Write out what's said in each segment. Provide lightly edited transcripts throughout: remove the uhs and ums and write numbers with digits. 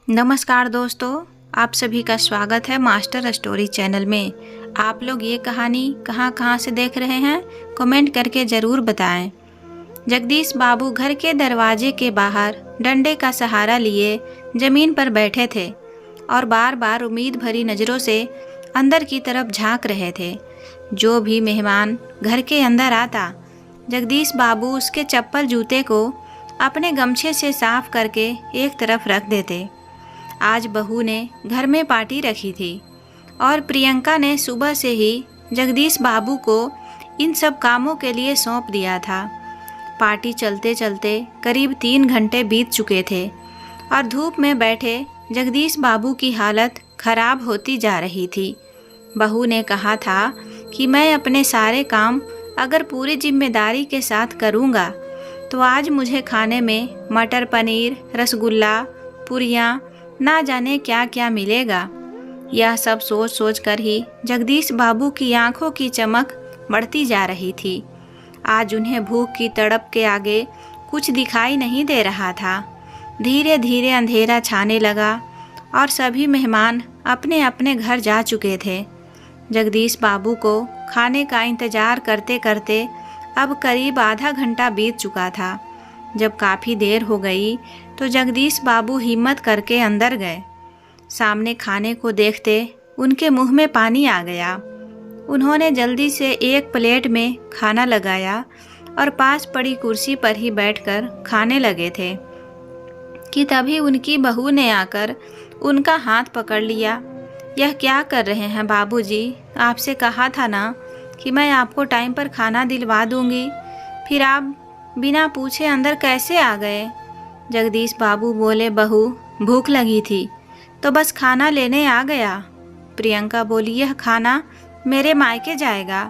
नमस्कार दोस्तों, आप सभी का स्वागत है मास्टर स्टोरी चैनल में। आप लोग ये कहानी कहाँ से देख रहे हैं, कमेंट करके ज़रूर बताएं। जगदीश बाबू घर के दरवाजे के बाहर डंडे का सहारा लिए ज़मीन पर बैठे थे और बार बार उम्मीद भरी नज़रों से अंदर की तरफ झांक रहे थे। जो भी मेहमान घर के अंदर आता, जगदीश बाबू उसके चप्पल जूते को अपने गमछे से साफ करके एक तरफ रख देते। आज बहू ने घर में पार्टी रखी थी और प्रियंका ने सुबह से ही जगदीश बाबू को इन सब कामों के लिए सौंप दिया था। पार्टी चलते चलते करीब 3 घंटे बीत चुके थे और धूप में बैठे जगदीश बाबू की हालत खराब होती जा रही थी। बहू ने कहा था कि मैं अपने सारे काम अगर पूरी जिम्मेदारी के साथ करूँगा तो आज मुझे खाने में मटर पनीर, रसगुल्ला, पूरियाँ, ना जाने क्या क्या मिलेगा। यह सब सोच सोच कर ही जगदीश बाबू की आंखों की चमक बढ़ती जा रही थी। आज उन्हें भूख की तड़प के आगे कुछ दिखाई नहीं दे रहा था। धीरे धीरे अंधेरा छाने लगा और सभी मेहमान अपने अपने घर जा चुके थे। जगदीश बाबू को खाने का इंतज़ार करते करते अब करीब आधा घंटा बीत चुका था। जब काफ़ी देर हो गई तो जगदीश बाबू हिम्मत करके अंदर गए। सामने खाने को देखते उनके मुंह में पानी आ गया। उन्होंने जल्दी से एक प्लेट में खाना लगाया और पास पड़ी कुर्सी पर ही बैठकर खाने लगे थे कि तभी उनकी बहू ने आकर उनका हाथ पकड़ लिया। यह क्या कर रहे हैं बाबूजी? आपसे कहा था ना कि मैं आपको टाइम पर खाना दिलवा दूंगी, फिर आप बिना पूछे अंदर कैसे आ गए? जगदीश बाबू बोले, बहू भूख लगी थी तो बस खाना लेने आ गया। प्रियंका बोली, यह खाना मेरे मायके जाएगा,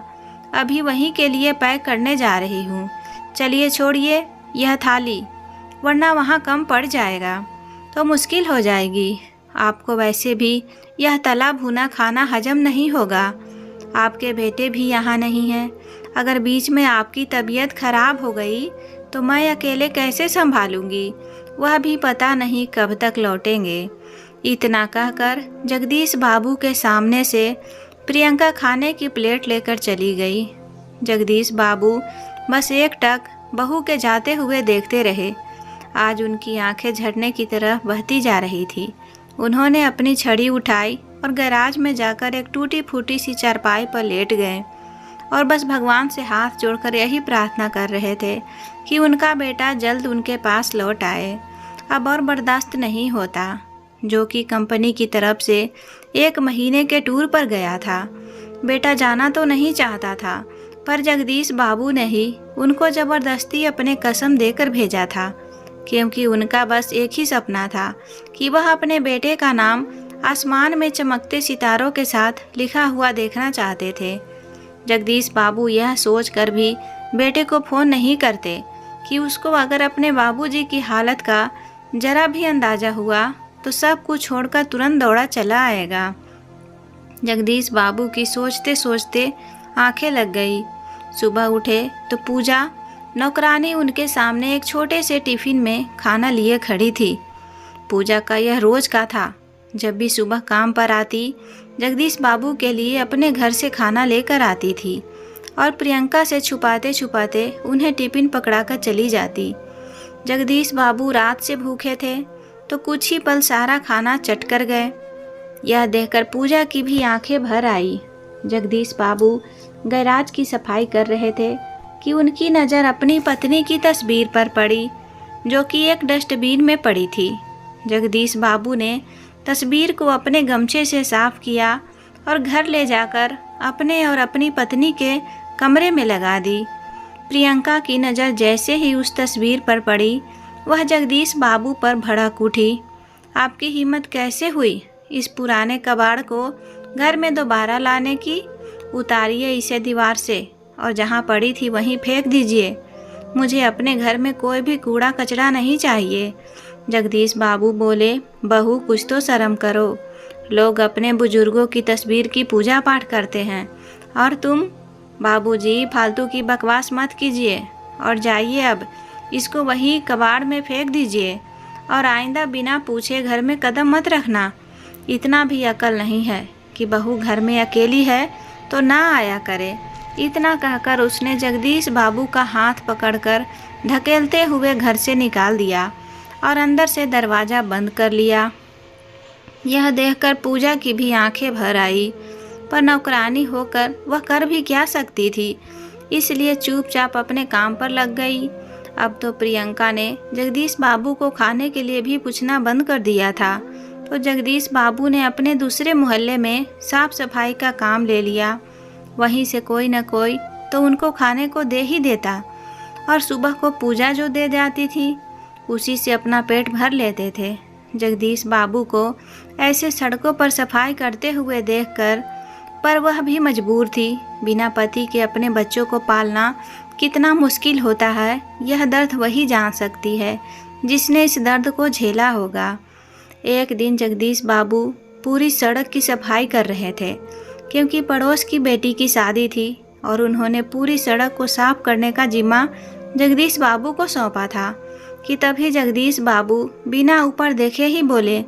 अभी वहीं के लिए पैक करने जा रही हूँ। चलिए छोड़िए यह थाली, वरना वहाँ कम पड़ जाएगा तो मुश्किल हो जाएगी। आपको वैसे भी यह तला भुना खाना हजम नहीं होगा। आपके बेटे भी यहाँ नहीं हैं। अगर बीच में आपकी तबीयत खराब हो गई तो मैं अकेले कैसे संभालूंगी? वह भी पता नहीं कब तक लौटेंगे। इतना कहकर जगदीश बाबू के सामने से प्रियंका खाने की प्लेट लेकर चली गई। जगदीश बाबू बस एकटक बहू के जाते हुए देखते रहे। आज उनकी आंखें झरने की तरफ बहती जा रही थी। उन्होंने अपनी छड़ी उठाई और गैराज में जाकर एक टूटी फूटी सी चारपाई पर लेट गए और बस भगवान से हाथ जोड़कर यही प्रार्थना कर रहे थे कि उनका बेटा जल्द उनके पास लौट आए। अब और बर्दाश्त नहीं होता। जो कि कंपनी की तरफ से 1 महीने के टूर पर गया था। बेटा जाना तो नहीं चाहता था, पर जगदीश बाबू ने ही उनको ज़बरदस्ती अपने कसम देकर भेजा था, क्योंकि उनका बस एक ही सपना था कि वह अपने बेटे का नाम आसमान में चमकते सितारों के साथ लिखा हुआ देखना चाहते थे। जगदीश बाबू यह सोचकर भी बेटे को फ़ोन नहीं करते कि उसको अगर अपने बाबूजी की हालत का जरा भी अंदाज़ा हुआ तो सब कुछ छोड़कर तुरंत दौड़ा चला आएगा। जगदीश बाबू की सोचते सोचते आंखें लग गई। सुबह उठे तो पूजा नौकरानी उनके सामने एक छोटे से टिफ़िन में खाना लिए खड़ी थी। पूजा का यह रोज़ का था। जब भी सुबह काम पर आती, जगदीश बाबू के लिए अपने घर से खाना लेकर आती थी और प्रियंका से छुपाते छुपाते उन्हें टिफ़िन पकड़ाकर चली जाती। जगदीश बाबू रात से भूखे थे तो कुछ ही पल सारा खाना चट कर गए। यह देखकर पूजा की भी आंखें भर आई। जगदीश बाबू गैराज की सफाई कर रहे थे कि उनकी नज़र अपनी पत्नी की तस्वीर पर पड़ी, जो कि एक डस्टबिन में पड़ी थी। जगदीश बाबू ने तस्वीर को अपने गमछे से साफ किया और घर ले जाकर अपने और अपनी पत्नी के कमरे में लगा दी। प्रियंका की नज़र जैसे ही उस तस्वीर पर पड़ी, वह जगदीश बाबू पर भड़क उठी। आपकी हिम्मत कैसे हुई इस पुराने कबाड़ को घर में दोबारा लाने की? उतारिए इसे दीवार से और जहाँ पड़ी थी वहीं फेंक दीजिए। मुझे अपने घर में कोई भी कूड़ा कचरा नहीं चाहिए। जगदीश बाबू बोले, बहू कुछ तो शर्म करो। लोग अपने बुजुर्गों की तस्वीर की पूजा पाठ करते हैं और तुम? बाबूजी फालतू की बकवास मत कीजिए और जाइए, अब इसको वही कबाड़ में फेंक दीजिए और आइंदा बिना पूछे घर में कदम मत रखना। इतना भी अकल नहीं है कि बहू घर में अकेली है तो ना आया करे। इतना कहकर उसने जगदीश बाबू का हाथ पकड़कर धकेलते हुए घर से निकाल दिया और अंदर से दरवाज़ा बंद कर लिया। यह देखकर पूजा की भी आंखें भर आई, पर नौकरानी होकर वह कर भी क्या सकती थी, इसलिए चुपचाप अपने काम पर लग गई। अब तो प्रियंका ने जगदीश बाबू को खाने के लिए भी पूछना बंद कर दिया था, तो जगदीश बाबू ने अपने दूसरे मोहल्ले में साफ सफाई का काम ले लिया। वहीं से कोई न कोई तो उनको खाने को दे ही देता, और सुबह को पूजा जो दे जाती थी उसी से अपना पेट भर लेते थे। जगदीश बाबू को ऐसे सड़कों पर सफाई करते हुए देखकर, पर वह भी मजबूर थी। बिना पति के अपने बच्चों को पालना कितना मुश्किल होता है, यह दर्द वही जान सकती है जिसने इस दर्द को झेला होगा। एक दिन जगदीश बाबू पूरी सड़क की सफाई कर रहे थे, क्योंकि पड़ोस की बेटी की शादी थी और उन्होंने पूरी सड़क को साफ करने का जिम्मा जगदीश बाबू को सौंपा था कि तभी जगदीश बाबू बिना ऊपर देखे ही बोले,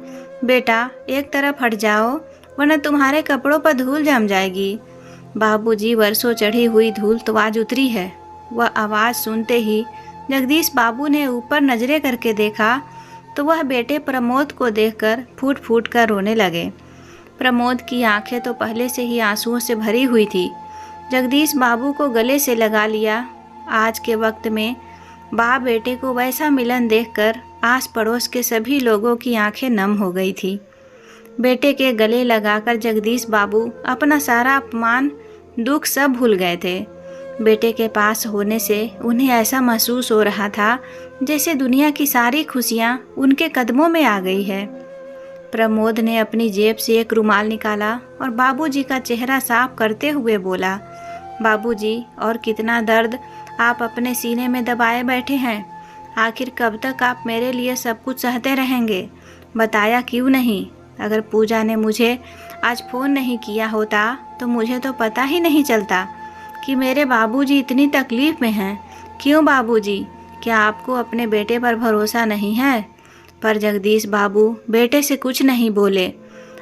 बेटा एक तरफ हट जाओ वरना तुम्हारे कपड़ों पर धूल जम जाएगी। बाबूजी वर्षों चढ़ी हुई धूल तो आज उतरी है। वह आवाज़ सुनते ही जगदीश बाबू ने ऊपर नजरें करके देखा तो वह बेटे प्रमोद को देखकर फूट फूट कर रोने लगे। प्रमोद की आंखें तो पहले से ही आंसुओं से भरी हुई थी। जगदीश बाबू को गले से लगा लिया। आज के वक्त में बाप बेटे को वैसा मिलन देखकर आस पड़ोस के सभी लोगों की आंखें नम हो गई थी। बेटे के गले लगाकर जगदीश बाबू अपना सारा अपमान दुख सब भूल गए थे। बेटे के पास होने से उन्हें ऐसा महसूस हो रहा था जैसे दुनिया की सारी खुशियाँ उनके कदमों में आ गई है। प्रमोद ने अपनी जेब से एक रुमाल निकाला और बाबूजी का चेहरा साफ करते हुए बोला, बाबूजी और कितना दर्द आप अपने सीने में दबाए बैठे हैं। आखिर कब तक आप मेरे लिए सब कुछ सहते रहेंगे? बताया क्यों नहीं? अगर पूजा ने मुझे आज फ़ोन नहीं किया होता तो मुझे तो पता ही नहीं चलता कि मेरे बाबूजी इतनी तकलीफ़ में हैं। क्यों बाबूजी, क्या आपको अपने बेटे पर भरोसा नहीं है? पर जगदीश बाबू बेटे से कुछ नहीं बोले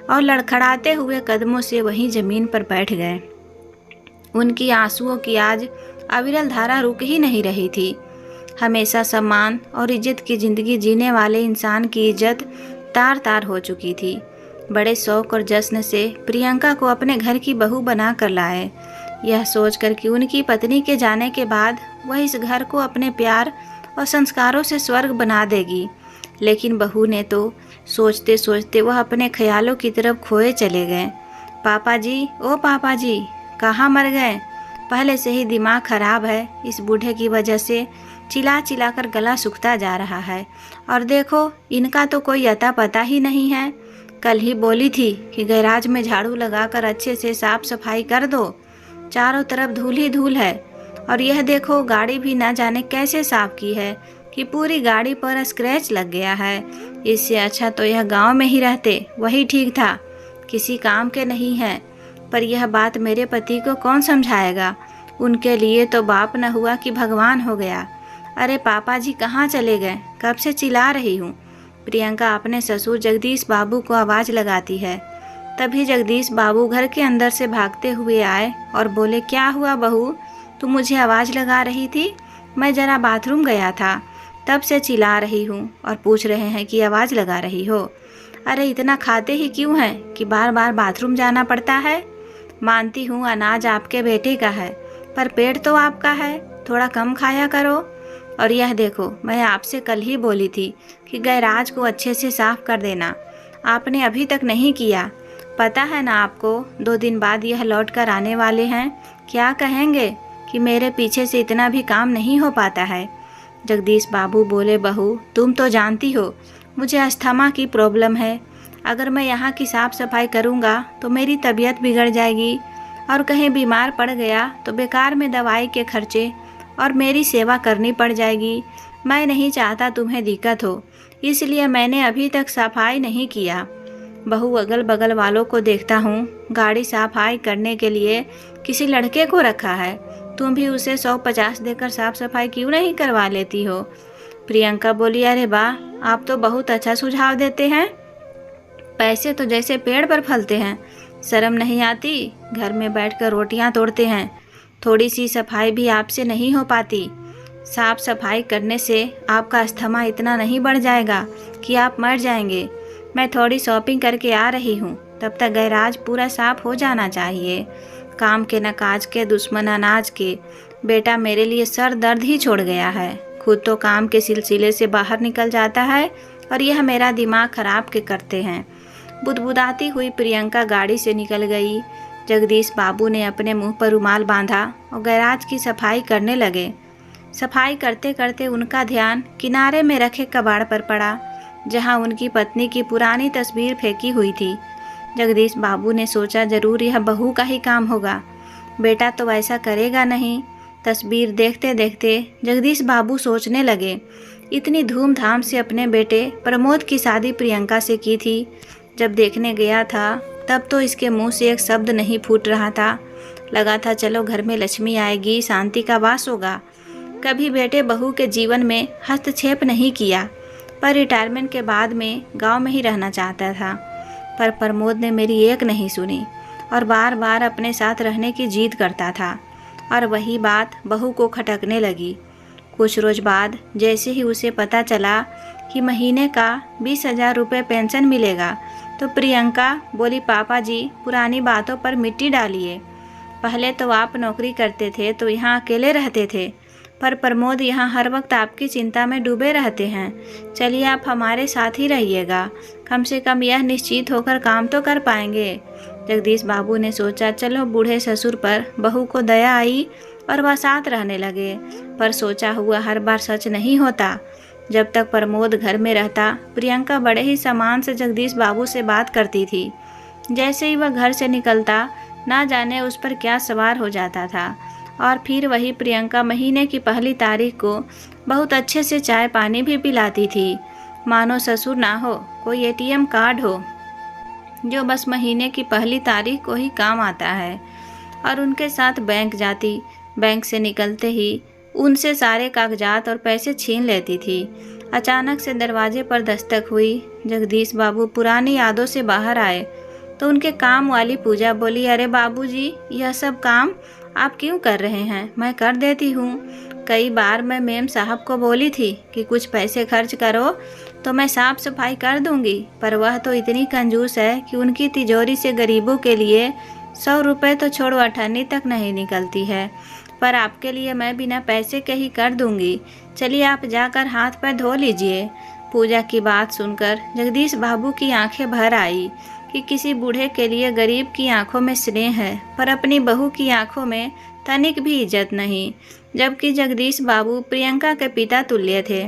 और लड़खड़ाते हुए कदमों से वहीं ज़मीन पर बैठ गए। उनकी आंसुओं की आज अविरल धारा रुक ही नहीं रही थी। हमेशा सम्मान और इज्जत की ज़िंदगी जीने वाले इंसान की इज्जत तार तार हो चुकी थी। बड़े शौक और जश्न से प्रियंका को अपने घर की बहू बना कर लाए, यह सोचकर कि उनकी पत्नी के जाने के बाद वह इस घर को अपने प्यार और संस्कारों से स्वर्ग बना देगी। लेकिन बहू ने तो सोचते सोचते वह अपने ख्यालों की तरफ खोए चले गए। पापा जी, ओ पापा जी, कहाँ मर गए? पहले से ही दिमाग खराब है, इस बूढ़े की वजह से चिल्ला चिल्ला कर गला सूखता जा रहा है। और देखो, इनका तो कोई अता पता ही नहीं है। कल ही बोली थी कि गैराज में झाड़ू लगाकर अच्छे से साफ सफाई कर दो, चारों तरफ धूल ही धूल है। और यह देखो, गाड़ी भी ना जाने कैसे साफ की है कि पूरी गाड़ी पर स्क्रैच लग गया है। इससे अच्छा तो यह गांव में ही रहते, वही ठीक था, किसी काम के नहीं है। पर यह बात मेरे पति को कौन समझाएगा? उनके लिए तो बाप न हुआ कि भगवान हो गया। अरे पापा जी कहाँ चले गए? कब से चिल्ला रही हूँ। प्रियंका अपने ससुर जगदीश बाबू को आवाज़ लगाती है। तभी जगदीश बाबू घर के अंदर से भागते हुए आए और बोले, क्या हुआ बहू, तुम मुझे आवाज़ लगा रही थी? मैं ज़रा बाथरूम गया था, तब से चिल्ला रही हूँ और पूछ रहे हैं कि आवाज़ लगा रही हो। अरे इतना खाते ही क्यों हैं कि बार बार बाथरूम जाना पड़ता है? मानती हूँ अनाज आपके बेटे का है, पर पेट तो आपका है, थोड़ा कम खाया करो। और यह देखो, मैं आपसे कल ही बोली थी कि गैराज को अच्छे से साफ कर देना, आपने अभी तक नहीं किया। पता है ना आपको, 2 दिन बाद यह लौट कर आने वाले हैं। क्या कहेंगे कि मेरे पीछे से इतना भी काम नहीं हो पाता है। जगदीश बाबू बोले, बहू तुम तो जानती हो मुझे अस्थमा की प्रॉब्लम है। अगर मैं यहाँ की साफ़ सफाई करूँगा तो मेरी तबीयत बिगड़ जाएगी, और कहीं बीमार पड़ गया तो बेकार में दवाई के खर्चे और मेरी सेवा करनी पड़ जाएगी। मैं नहीं चाहता तुम्हें दिक्कत हो, इसलिए मैंने अभी तक सफाई नहीं किया। बहू अगल बगल वालों को देखता हूँ, गाड़ी सफाई करने के लिए किसी लड़के को रखा है, तुम भी उसे 150 देकर साफ़ सफाई क्यों नहीं करवा लेती हो? प्रियंका बोली, अरे वाह, आप तो बहुत अच्छा सुझाव देते हैं। पैसे तो जैसे पेड़ पर फलते हैं, शर्म नहीं आती, घर में बैठकर रोटियां तोड़ते हैं। थोड़ी सी सफाई भी आपसे नहीं हो पाती। साफ सफाई करने से आपका अस्थमा इतना नहीं बढ़ जाएगा कि आप मर जाएंगे। मैं थोड़ी शॉपिंग करके आ रही हूँ, तब तक गैराज पूरा साफ हो जाना चाहिए। काम के न काज के, दुश्मन अनाज के। बेटा मेरे लिए सर दर्द ही छोड़ गया है। खुद तो काम के सिलसिले से बाहर निकल जाता है और यह मेरा दिमाग खराब के करते हैं। बुदबुदाती हुई प्रियंका गाड़ी से निकल गई। जगदीश बाबू ने अपने मुंह पर रुमाल बांधा और गैराज की सफाई करने लगे। सफाई करते करते उनका ध्यान किनारे में रखे कबाड़ पर पड़ा, जहां उनकी पत्नी की पुरानी तस्वीर फेंकी हुई थी। जगदीश बाबू ने सोचा, जरूर यह बहू का ही काम होगा, बेटा तो ऐसा करेगा नहीं। तस्वीर देखते देखते जगदीश बाबू सोचने लगे, इतनी धूमधाम से अपने बेटे प्रमोद की शादी प्रियंका से की थी। जब देखने गया था तब तो इसके मुंह से एक शब्द नहीं फूट रहा था। लगा था चलो घर में लक्ष्मी आएगी, शांति का वास होगा। कभी बेटे बहू के जीवन में हस्तक्षेप नहीं किया, पर रिटायरमेंट के बाद में गांव में ही रहना चाहता था। पर प्रमोद ने मेरी एक नहीं सुनी और बार बार अपने साथ रहने की जिद करता था, और वही बात बहू को खटकने लगी। कुछ रोज बाद जैसे ही उसे पता चला कि महीने का 20,000 रुपये पेंशन मिलेगा, तो प्रियंका बोली, पापा जी पुरानी बातों पर मिट्टी डालिए। पहले तो आप नौकरी करते थे तो यहाँ अकेले रहते थे, पर प्रमोद यहाँ हर वक्त आपकी चिंता में डूबे रहते हैं। चलिए आप हमारे साथ ही रहिएगा, कम से कम यह निश्चित होकर काम तो कर पाएंगे। जगदीश बाबू ने सोचा, चलो बूढ़े ससुर पर बहू को दया आई और वह साथ रहने लगे। पर सोचा हुआ हर बार सच नहीं होता। जब तक प्रमोद घर में रहता, प्रियंका बड़े ही सम्मान से जगदीश बाबू से बात करती थी। जैसे ही वह घर से निकलता, ना जाने उस पर क्या सवार हो जाता था। और फिर वही प्रियंका महीने की पहली तारीख को बहुत अच्छे से चाय पानी भी पिलाती थी, मानो ससुर ना हो, कोई एटीएम कार्ड हो जो बस महीने की पहली तारीख को ही काम आता है। और उनके साथ बैंक जाती, बैंक से निकलते ही उनसे सारे कागजात और पैसे छीन लेती थी। अचानक से दरवाजे पर दस्तक हुई। जगदीश बाबू पुरानी यादों से बाहर आए तो उनके काम वाली पूजा बोली, अरे बाबूजी, यह सब काम आप क्यों कर रहे हैं? मैं कर देती हूँ। कई बार मैं मेम साहब को बोली थी कि कुछ पैसे खर्च करो तो मैं साफ सफाई कर दूंगी, पर वह तो इतनी कंजूस है कि उनकी तिजोरी से गरीबों के लिए 100 रुपये तो छोड़ो, अठन्नी तक नहीं निकलती है। पर आपके लिए मैं बिना पैसे के ही कर दूंगी। चलिए आप जाकर हाथ पैर धो लीजिए। पूजा की बात सुनकर जगदीश बाबू की आंखें भर आई कि किसी बूढ़े के लिए गरीब की आंखों में स्नेह है, पर अपनी बहू की आंखों में तनिक भी इज्जत नहीं। जबकि जगदीश बाबू प्रियंका के पिता तुल्य थे,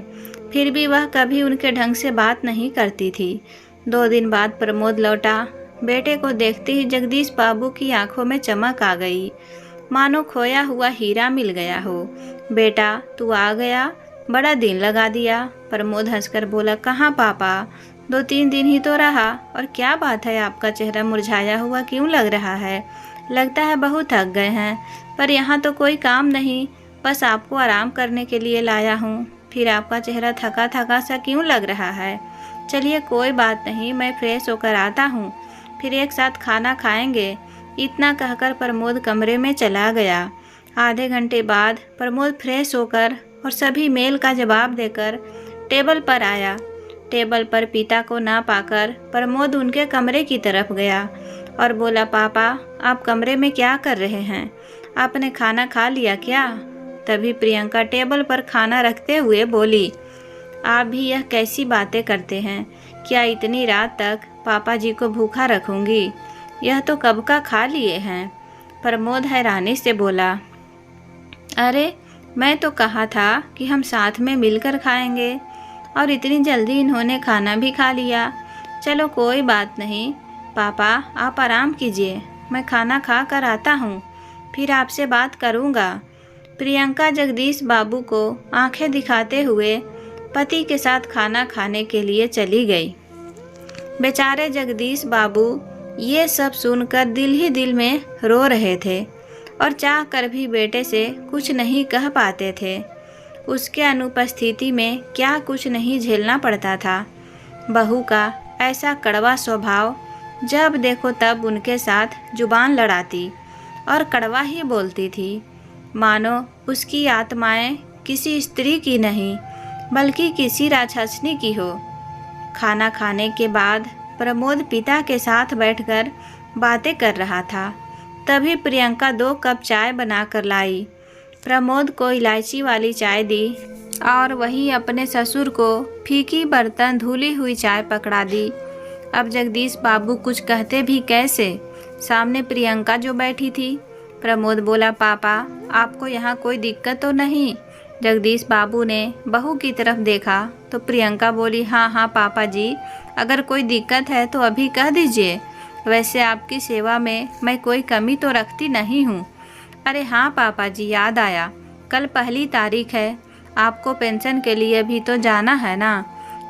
फिर भी वह कभी उनके ढंग से बात नहीं करती थी। 2 दिन बाद प्रमोद लौटा। बेटे को देखते ही जगदीश बाबू की आंखों में चमक आ गई, मानो खोया हुआ हीरा मिल गया हो। बेटा तू आ गया, बड़ा दिन लगा दिया। प्रमोद हंसकर बोला, कहाँ पापा, 2-3 दिन ही तो रहा। और क्या बात है, आपका चेहरा मुरझाया हुआ क्यों लग रहा है? लगता है बहुत थक गए हैं। पर यहाँ तो कोई काम नहीं, बस आपको आराम करने के लिए लाया हूँ। फिर आपका चेहरा थका थका सा क्यों लग रहा है? चलिए कोई बात नहीं, मैं फ्रेश होकर आता हूँ, फिर एक साथ खाना खाएंगे। इतना कहकर प्रमोद कमरे में चला गया। आधे घंटे बाद प्रमोद फ्रेश होकर और सभी मेल का जवाब देकर टेबल पर आया। टेबल पर पिता को ना पाकर प्रमोद उनके कमरे की तरफ गया और बोला, पापा आप कमरे में क्या कर रहे हैं? आपने खाना खा लिया क्या? तभी प्रियंका टेबल पर खाना रखते हुए बोली, आप भी यह कैसी बातें करते हैं? क्या इतनी रात तक पापा जी को भूखा रखूंगी? यह तो कब का खा लिए हैं। प्रमोद हैरानी से बोला, अरे मैं तो कहा था कि हम साथ में मिलकर खाएंगे, और इतनी जल्दी इन्होंने खाना भी खा लिया। चलो कोई बात नहीं पापा, आप आराम कीजिए, मैं खाना खा कर आता हूँ, फिर आपसे बात करूँगा। प्रियंका जगदीश बाबू को आंखें दिखाते हुए पति के साथ खाना खाने के लिए चली गई। बेचारे जगदीश बाबू ये सब सुनकर दिल ही दिल में रो रहे थे और चाह कर भी बेटे से कुछ नहीं कह पाते थे। उसके अनुपस्थिति में क्या कुछ नहीं झेलना पड़ता था। बहू का ऐसा कड़वा स्वभाव, जब देखो तब उनके साथ जुबान लड़ाती और कड़वा ही बोलती थी, मानो उसकी आत्माएं किसी स्त्री की नहीं बल्कि किसी राक्षसनी की हो। खाना खाने के बाद प्रमोद पिता के साथ बैठकर बातें कर रहा था। तभी प्रियंका 2 कप चाय बनाकर लाई। प्रमोद को इलायची वाली चाय दी और वहीं अपने ससुर को फीकी बर्तन धुली हुई चाय पकड़ा दी। अब जगदीश बाबू कुछ कहते भी कैसे, सामने प्रियंका जो बैठी थी। प्रमोद बोला, पापा आपको यहाँ कोई दिक्कत तो नहीं? जगदीश बाबू ने बहू की तरफ देखा तो प्रियंका बोली, हाँ हाँ पापा जी, अगर कोई दिक्कत है तो अभी कह दीजिए। वैसे आपकी सेवा में मैं कोई कमी तो रखती नहीं हूँ। अरे हाँ पापा जी, याद आया, कल 1 तारीख है, आपको पेंशन के लिए भी तो जाना है ना।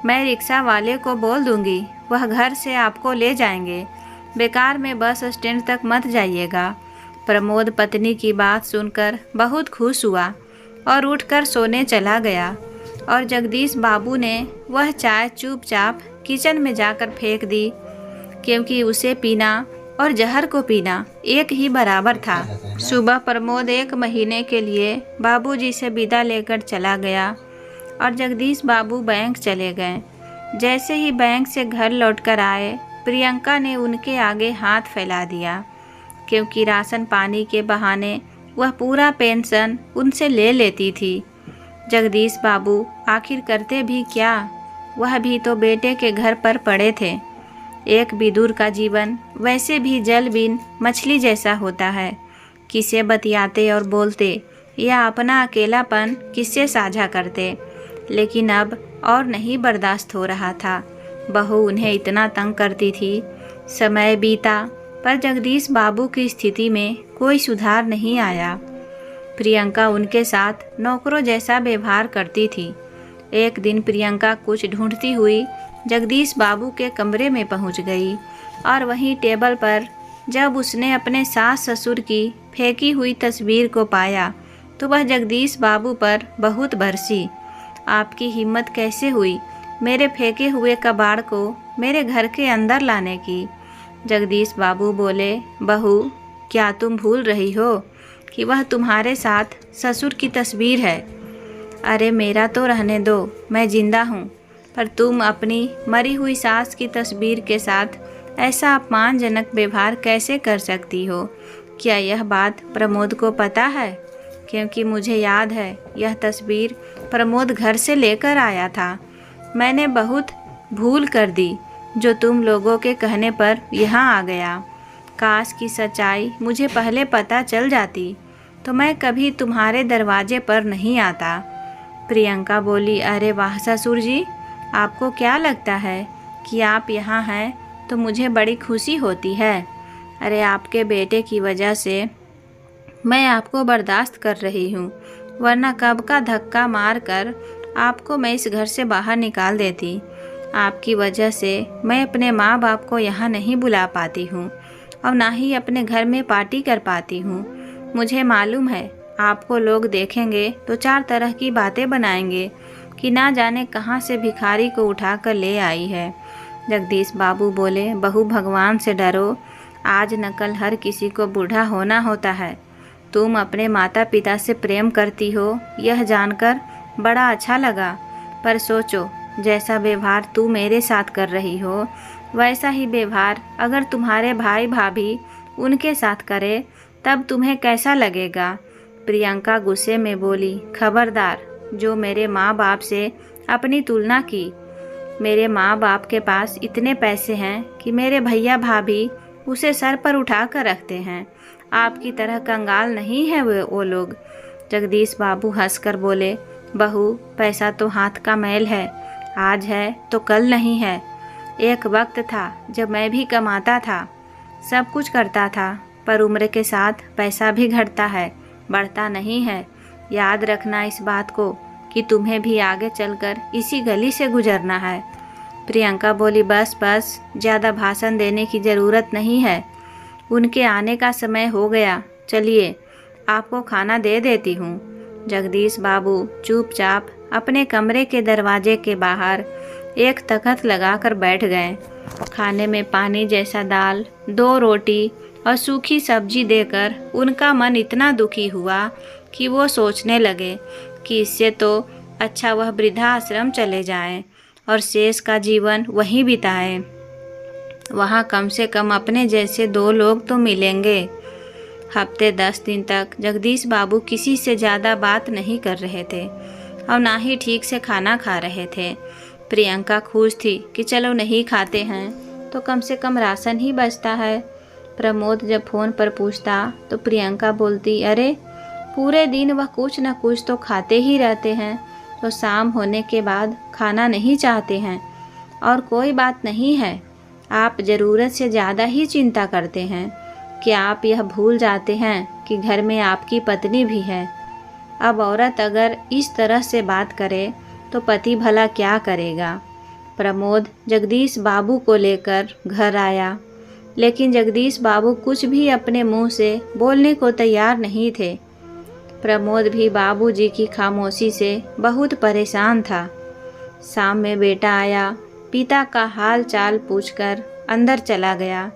मैं रिक्शा वाले को बोल दूँगी, वह घर से आपको ले जाएंगे। बेकार में बस स्टैंड तक मत जाइएगा। प्रमोद पत्नी की बात सुनकर बहुत खुश हुआ और उठकर सोने चला गया और जगदीश बाबू ने वह चाय चुपचाप किचन में जाकर फेंक दी, क्योंकि उसे पीना और जहर को पीना एक ही बराबर था। सुबह प्रमोद 1 महीने के लिए बाबूजी से विदा लेकर चला गया और जगदीश बाबू बैंक चले गए। जैसे ही बैंक से घर लौटकर आए, प्रियंका ने उनके आगे हाथ फैला दिया, क्योंकि राशन पानी के बहाने वह पूरा पेंशन उनसे ले लेती थी। जगदीश बाबू आखिर करते भी क्या, वह भी तो बेटे के घर पर पड़े थे। एक विदुर का जीवन वैसे भी जल बिन मछली जैसा होता है। किसे बतियाते और बोलते या अपना अकेलापन किससे साझा करते, लेकिन अब और नहीं बर्दाश्त हो रहा था। बहू उन्हें इतना तंग करती थी। समय बीता पर जगदीश बाबू की स्थिति में कोई सुधार नहीं आया। प्रियंका उनके साथ नौकरों जैसा व्यवहार करती थी। एक दिन प्रियंका कुछ ढूंढती हुई जगदीश बाबू के कमरे में पहुंच गई और वहीं टेबल पर जब उसने अपने सास ससुर की फेंकी हुई तस्वीर को पाया तो वह जगदीश बाबू पर बहुत बरसी। आपकी हिम्मत कैसे हुई मेरे फेंके हुए कबाड़ को मेरे घर के अंदर लाने की? जगदीश बाबू बोले, बहू क्या तुम भूल रही हो कि वह तुम्हारे साथ ससुर की तस्वीर है? अरे मेरा तो रहने दो, मैं जिंदा हूँ, पर तुम अपनी मरी हुई सास की तस्वीर के साथ ऐसा अपमानजनक व्यवहार कैसे कर सकती हो? क्या यह बात प्रमोद को पता है? क्योंकि मुझे याद है यह तस्वीर प्रमोद घर से लेकर आया था। मैंने बहुत भूल कर दी जो तुम लोगों के कहने पर यहाँ आ गया। काश की सच्चाई मुझे पहले पता चल जाती तो मैं कभी तुम्हारे दरवाजे पर नहीं आता। प्रियंका बोली, अरे वाह ससुर जी, आपको क्या लगता है कि आप यहाँ हैं तो मुझे बड़ी खुशी होती है? अरे आपके बेटे की वजह से मैं आपको बर्दाश्त कर रही हूँ, वरना कब का धक्का मारकर आपको मैं इस घर से बाहर निकाल देती। आपकी वजह से मैं अपने माँ बाप को यहाँ नहीं बुला पाती हूँ और ना ही अपने घर में पार्टी कर पाती हूँ। मुझे मालूम है आपको लोग देखेंगे तो 4 तरह की बातें बनाएंगे कि ना जाने कहाँ से भिखारी को उठा कर ले आई है। जगदीश बाबू बोले, बहू भगवान से डरो, आज न कल हर किसी को बूढ़ा होना होता है। तुम अपने माता पिता से प्रेम करती हो यह जानकर बड़ा अच्छा लगा, पर सोचो जैसा व्यवहार तू मेरे साथ कर रही हो वैसा ही व्यवहार अगर तुम्हारे भाई भाभी उनके साथ करे तब तुम्हें कैसा लगेगा? प्रियंका गुस्से में बोली, खबरदार जो मेरे माँ बाप से अपनी तुलना की। मेरे माँ बाप के पास इतने पैसे हैं कि मेरे भैया भाभी उसे सर पर उठा कर रखते हैं। आपकी तरह कंगाल नहीं है वो लोग। जगदीश बाबू हंसकर बोले, बहू पैसा तो हाथ का मैल है, आज है तो कल नहीं है। एक वक्त था जब मैं भी कमाता था, सब कुछ करता था, पर उम्र के साथ पैसा भी घटता है, बढ़ता नहीं है। याद रखना इस बात को कि तुम्हें भी आगे चलकर इसी गली से गुजरना है। प्रियंका बोली, बस बस, ज़्यादा भाषण देने की ज़रूरत नहीं है, उनके आने का समय हो गया, चलिए आपको खाना दे देती हूँ। जगदीश बाबू चुपचाप अपने कमरे के दरवाजे के बाहर एक तख्त लगाकर बैठ गए। खाने में पानी जैसा दाल, 2 रोटी और सूखी सब्जी देकर उनका मन इतना दुखी हुआ कि वो सोचने लगे कि इससे तो अच्छा वह वृद्धाश्रम चले जाएं और शेष का जीवन वहीं बिताएं। वहाँ कम से कम अपने जैसे 2 लोग तो मिलेंगे। हफ्ते 10 दिन तक जगदीश बाबू किसी से ज़्यादा बात नहीं कर रहे थे और ना ही ठीक से खाना खा रहे थे। प्रियंका खुश थी कि चलो नहीं खाते हैं तो कम से कम राशन ही बचता है। प्रमोद जब फ़ोन पर पूछता तो प्रियंका बोलती, अरे पूरे दिन वह कुछ न कुछ तो खाते ही रहते हैं, तो शाम होने के बाद खाना नहीं चाहते हैं। और कोई बात नहीं है, आप ज़रूरत से ज़्यादा ही चिंता करते हैं कि आप यह भूल जाते हैं कि घर में आपकी पत्नी भी है। अब औरत अगर इस तरह से बात करे तो पति भला क्या करेगा। प्रमोद जगदीश बाबू को लेकर घर आया, लेकिन जगदीश बाबू कुछ भी अपने मुंह से बोलने को तैयार नहीं थे। प्रमोद भी बाबूजी की खामोशी से बहुत परेशान था। शाम में बेटा आया, पिता का हाल चाल पूछकर अंदर चला गया।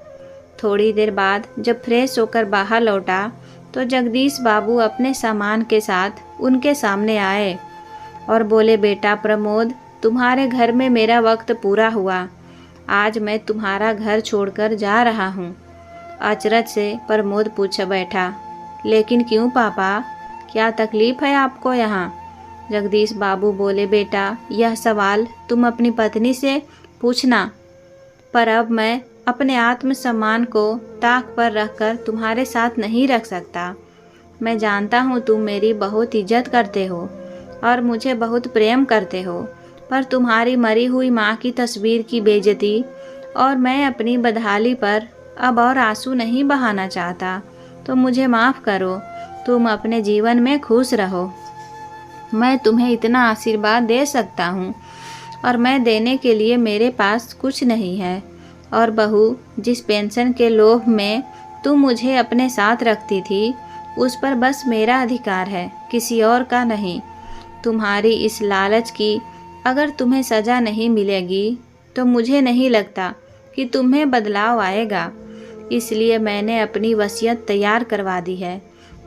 थोड़ी देर बाद जब फ्रेश होकर बाहर लौटा तो जगदीश बाबू अपने सामान के साथ उनके सामने आए और बोले, बेटा प्रमोद, तुम्हारे घर में मेरा वक्त पूरा हुआ। आज मैं तुम्हारा घर छोड़कर जा रहा हूँ। अचरज से प्रमोद पूछ बैठा, लेकिन क्यों पापा, क्या तकलीफ़ है आपको यहाँ? जगदीश बाबू बोले, बेटा यह सवाल तुम अपनी पत्नी से पूछना, पर अब मैं अपने आत्मसम्मान को ताक पर रखकर तुम्हारे साथ नहीं रख सकता। मैं जानता हूँ तुम मेरी बहुत इज्जत करते हो और मुझे बहुत प्रेम करते हो, पर तुम्हारी मरी हुई माँ की तस्वीर की बेइज्जती और मैं अपनी बदहाली पर अब और आंसू नहीं बहाना चाहता, तो मुझे माफ़ करो। तुम अपने जीवन में खुश रहो। मैं तुम्हें इतना आशीर्वाद दे सकता हूँ और मैं देने के लिए मेरे पास कुछ नहीं है। और बहू, जिस पेंशन के लोभ में तुम मुझे अपने साथ रखती थी, उस पर बस मेरा अधिकार है, किसी और का नहीं। तुम्हारी इस लालच की अगर तुम्हें सज़ा नहीं मिलेगी तो मुझे नहीं लगता कि तुम्हें बदलाव आएगा। इसलिए मैंने अपनी वसीयत तैयार करवा दी है।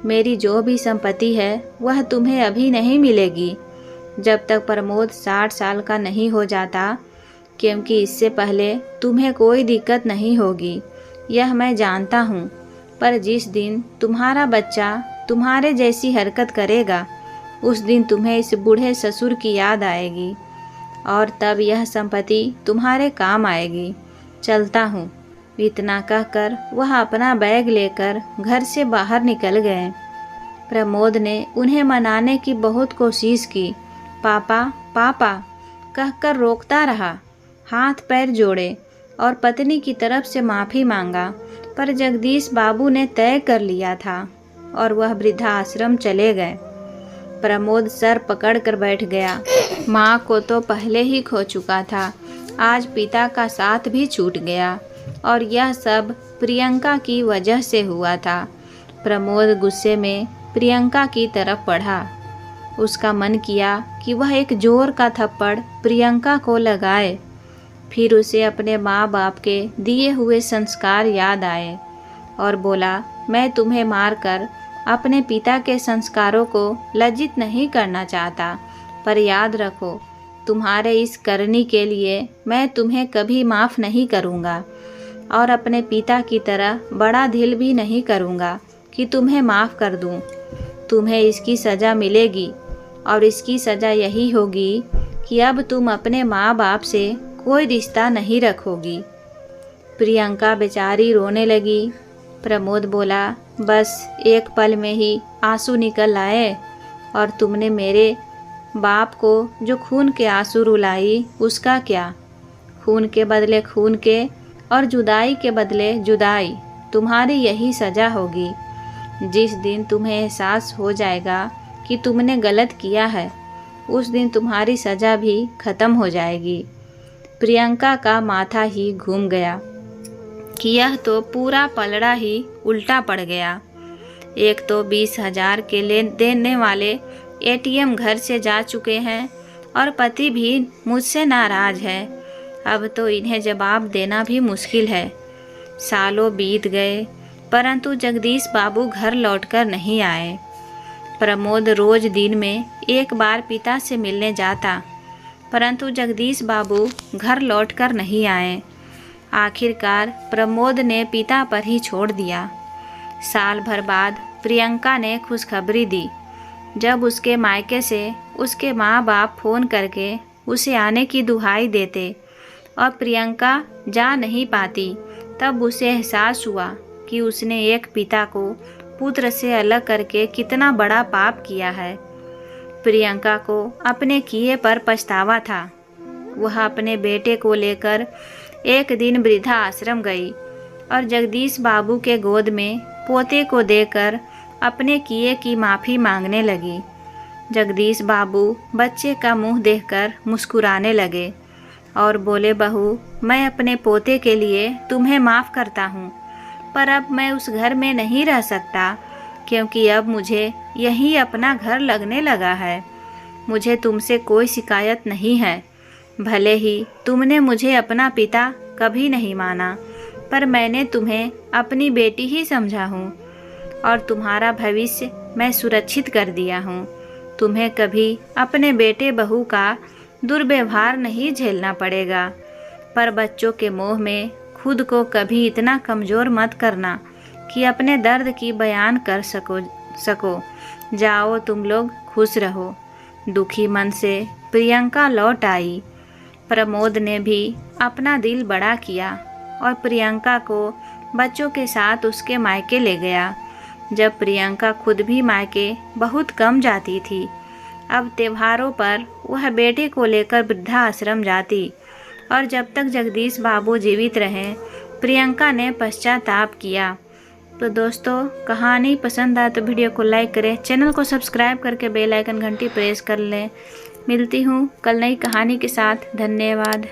मेरी जो भी संपत्ति है वह तुम्हें अभी नहीं मिलेगी जब तक प्रमोद 60 साल का नहीं हो जाता, क्योंकि इससे पहले तुम्हें कोई दिक्कत नहीं होगी, यह मैं जानता हूँ। पर जिस दिन तुम्हारा बच्चा तुम्हारे जैसी हरकत करेगा, उस दिन तुम्हें इस बूढ़े ससुर की याद आएगी और तब यह संपत्ति तुम्हारे काम आएगी। चलता हूँ। इतना कहकर वह अपना बैग लेकर घर से बाहर निकल गए। प्रमोद ने उन्हें मनाने की बहुत कोशिश की। पापा पापा कहकर रोकता रहा, हाथ पैर जोड़े और पत्नी की तरफ से माफ़ी मांगा, पर जगदीश बाबू ने तय कर लिया था और वह वृद्धाश्रम चले गए। प्रमोद सर पकड़ कर बैठ गया। माँ को तो पहले ही खो चुका था, आज पिता का साथ भी छूट गया और यह सब प्रियंका की वजह से हुआ था। प्रमोद गुस्से में प्रियंका की तरफ बढ़ा। उसका मन किया कि वह एक जोर का थप्पड़ प्रियंका को लगाए। फिर उसे अपने माँ बाप के दिए हुए संस्कार याद आए और बोला, मैं तुम्हें मारकर अपने पिता के संस्कारों को लज्जित नहीं करना चाहता, पर याद रखो, तुम्हारे इस करनी के लिए मैं तुम्हें कभी माफ़ नहीं करूँगा और अपने पिता की तरह बड़ा दिल भी नहीं करूँगा कि तुम्हें माफ़ कर दूँ। तुम्हें इसकी सज़ा मिलेगी और इसकी सज़ा यही होगी कि अब तुम अपने माँ बाप से कोई रिश्ता नहीं रखोगी। प्रियंका बेचारी रोने लगी। प्रमोद बोला, बस एक पल में ही आंसू निकल आए और तुमने मेरे बाप को जो खून के आंसू रुलाई, उसका क्या? खून के बदले खून के और जुदाई के बदले जुदाई, तुम्हारी यही सज़ा होगी। जिस दिन तुम्हें एहसास हो जाएगा कि तुमने गलत किया है, उस दिन तुम्हारी सज़ा भी ख़त्म हो जाएगी। प्रियंका का माथा ही घूम गया कि यह तो पूरा पलड़ा ही उल्टा पड़ गया। एक तो 20,000 के लेन देने वाले एटीएम घर से जा चुके हैं और पति भी मुझसे नाराज है। अब तो इन्हें जवाब देना भी मुश्किल है। सालों बीत गए परंतु जगदीश बाबू घर लौटकर नहीं आए। प्रमोद रोज दिन में एक बार पिता से मिलने जाता, परंतु जगदीश बाबू घर लौटकर नहीं आए। आखिरकार प्रमोद ने पिता पर ही छोड़ दिया। साल भर बाद प्रियंका ने खुशखबरी दी। जब उसके मायके से उसके माँ बाप फ़ोन करके उसे आने की दुहाई देते और प्रियंका जा नहीं पाती, तब उसे एहसास हुआ कि उसने एक पिता को पुत्र से अलग करके कितना बड़ा पाप किया है। प्रियंका को अपने किए पर पछतावा था। वह अपने बेटे को लेकर एक दिन वृद्धा आश्रम गई और जगदीश बाबू के गोद में पोते को देकर अपने किए की माफ़ी मांगने लगी। जगदीश बाबू बच्चे का मुंह देखकर मुस्कुराने लगे और बोले, बहू, मैं अपने पोते के लिए तुम्हें माफ़ करता हूँ, पर अब मैं उस घर में नहीं रह सकता क्योंकि अब मुझे यही अपना घर लगने लगा है। मुझे तुमसे कोई शिकायत नहीं है। भले ही तुमने मुझे अपना पिता कभी नहीं माना, पर मैंने तुम्हें अपनी बेटी ही समझा हूँ और तुम्हारा भविष्य मैं सुरक्षित कर दिया हूँ। तुम्हें कभी अपने बेटे बहू का दुर्व्यवहार नहीं झेलना पड़ेगा, पर बच्चों के मोह में खुद को कभी इतना कमज़ोर मत करना कि अपने दर्द की बयान कर सको। जाओ तुम लोग खुश रहो। दुखी मन से प्रियंका लौट आई। प्रमोद ने भी अपना दिल बड़ा किया और प्रियंका को बच्चों के साथ उसके मायके ले गया। जब प्रियंका खुद भी मायके बहुत कम जाती थी, अब त्योहारों पर वह बेटे को लेकर वृद्धाश्रम जाती और जब तक जगदीश बाबू जीवित रहे प्रियंका ने पश्चाताप किया। तो दोस्तों, कहानी पसंद आए तो वीडियो को लाइक करें, चैनल को सब्सक्राइब करके बेल आइकन घंटी प्रेस कर लें। मिलती हूँ कल नई कहानी के साथ। धन्यवाद।